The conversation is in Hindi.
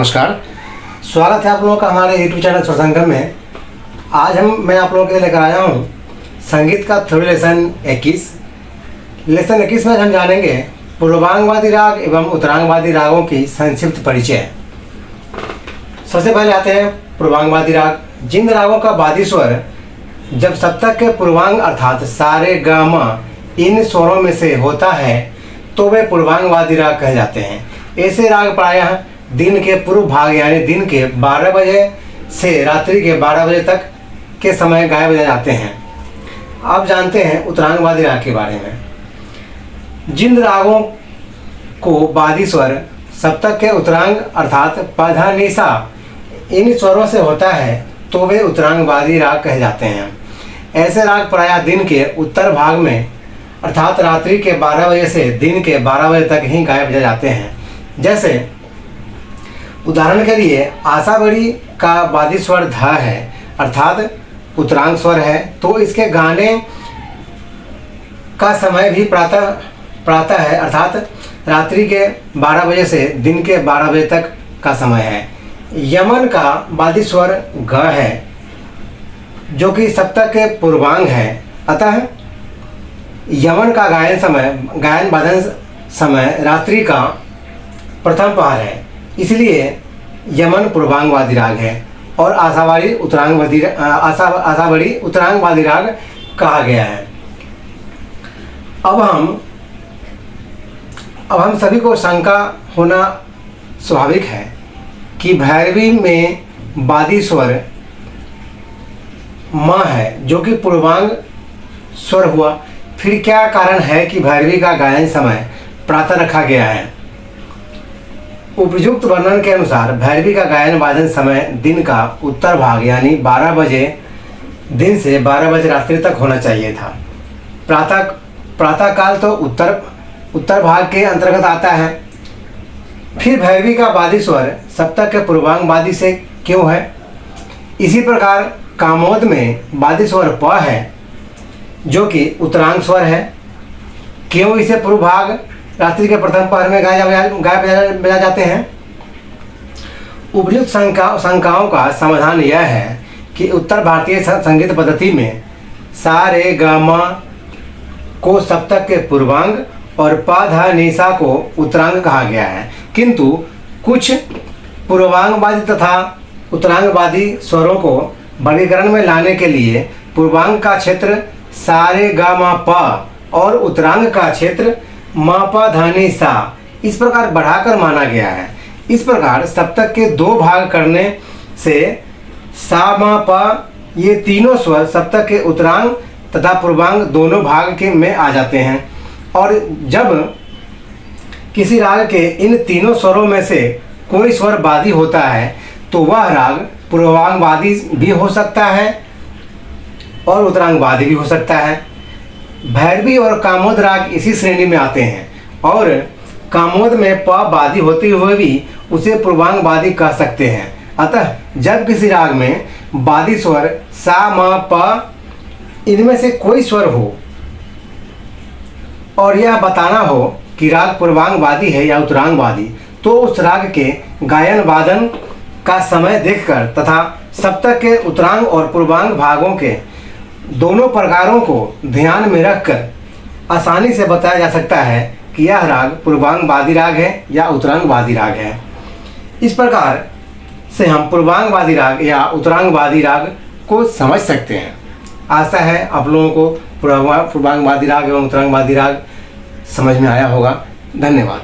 नमस्कार, स्वागत है आप लोगों का हमारे YouTube चैनल स्वर संगम में। आज मैं आप लोगों के लिए लेकर आया हूँ संगीत का थ्योरी लेसन 21। लेसन 21 में हम जानेंगे पूर्वांगवादी राग एवं उत्तरांगवादी रागों की संक्षिप्त परिचय। सबसे पहले आते हैं पूर्वांगवादी राग। जिन रागों का वादी स्वर जब सप्तक के पूर्वांग अर्थात सारे ग म इन स्वरों में से होता है तो वे पूर्वांगवादी राग कहे जाते हैं। ऐसे राग प्रायः दिन के पूर्व भाग यानी दिन के 12 बजे से रात्रि के 12 बजे तक के समय गाए बजाए जाते हैं। अब जानते हैं उत्तरांगवादी राग के बारे में। जिन रागों को वादी स्वर सप्तक के उत्तरांग अर्थात प ध नि सा इन स्वरों से होता है तो वे उत्तरांगवादी राग कहे जाते हैं। ऐसे राग प्रायः दिन के उत्तर भाग में अर्थात रात्रि के 12 बजे से दिन के 12 बजे तक ही गाए बजाए जाते हैं। जैसे उदाहरण के लिए आशाबड़ी का वादी स्वर ध है अर्थात उत्तरांग स्वर है, तो इसके गाने का समय भी प्रातः है अर्थात रात्रि के 12 बजे से दिन के 12 बजे तक का समय है। यमन का वादी स्वर ग है जो कि सप्तक के पूर्वांग है, अतः यमन का गायन वादन समय रात्रि का प्रथम पहर है, इसलिए यमन पूर्वांगवादी राग है और आशाबड़ी उत्तरांगवादी राग कहा गया है। अब हम सभी को शंका होना स्वाभाविक है कि भैरवी में वादी स्वर म है जो कि पूर्वांग स्वर हुआ, फिर क्या कारण है कि भैरवी का गायन समय प्रातः रखा गया है। उपयुक्त वर्णन के अनुसार भैरवी का गायन वादन समय दिन का उत्तर भाग यानी 12 बजे दिन से 12 बजे रात्रि तक होना चाहिए था। प्रातः काल तो उत्तर भाग के अंतर्गत आता है। फिर भैरवी का वादी स्वर सप्तक के पूर्वांग वादी से क्यों है। इसी प्रकार कामोद में वादी स्वर प है जो कि उत्तरांग स्वर है, क्यों इसे पूर्व भाग रात्रि के प्रथम पहर में गाए बजाए जाते हैं। उपयुक्त शंकाओं का समाधान यह है कि उत्तर भारतीय संगीत पद्धति में सा रे ग म को सप्तक के पूर्वांग और प ध नि सा को उत्तरांग कहा गया है, किंतु कुछ पूर्वांगवादी तथा उत्तरांगवादी स्वरों को वर्गीकरण में लाने के लिए पूर्वांग का क्षेत्र सा रे ग म प और उत्तरांग का क्षेत्र म प ध नि सा इस प्रकार बढ़ाकर माना गया है। इस प्रकार सप्तक के दो भाग करने से सा म प ये तीनों स्वर सप्तक के उत्तरांग तथा पूर्वांग दोनों भाग के में आ जाते हैं, और जब किसी राग के इन तीनों स्वरों में से कोई स्वर वादी होता है तो वह राग पूर्वांगवादी भी हो सकता है और उत्तरांगवादी भी हो सकता है। भैरवी और कामोद राग इसी श्रेणी में आते हैं, और कामोद में प वादी होते हुए भी उसे पूर्वांगवादी कह सकते हैं। अतः जब किसी राग में वादी स्वर सा म प इनमें से कोई स्वर हो और यह बताना हो कि राग पूर्वांगवादी है या उत्तरांगवादी, तो उस राग के गायन वादन का समय देखकर तथा सप्तक के उत्तरांग और पूर्वांग भागों के दोनों प्रकारों को ध्यान में रखकर आसानी से बताया जा सकता है कि यह राग पूर्वांगवादी राग है या उत्तरांगवादी राग है। इस प्रकार से हम पूर्वांगवादी राग या उत्तरांगवादी राग को समझ सकते हैं। आशा है आप लोगों को पूर्वांगवादी राग एवं उत्तरांगवादी राग समझ में आया होगा। धन्यवाद।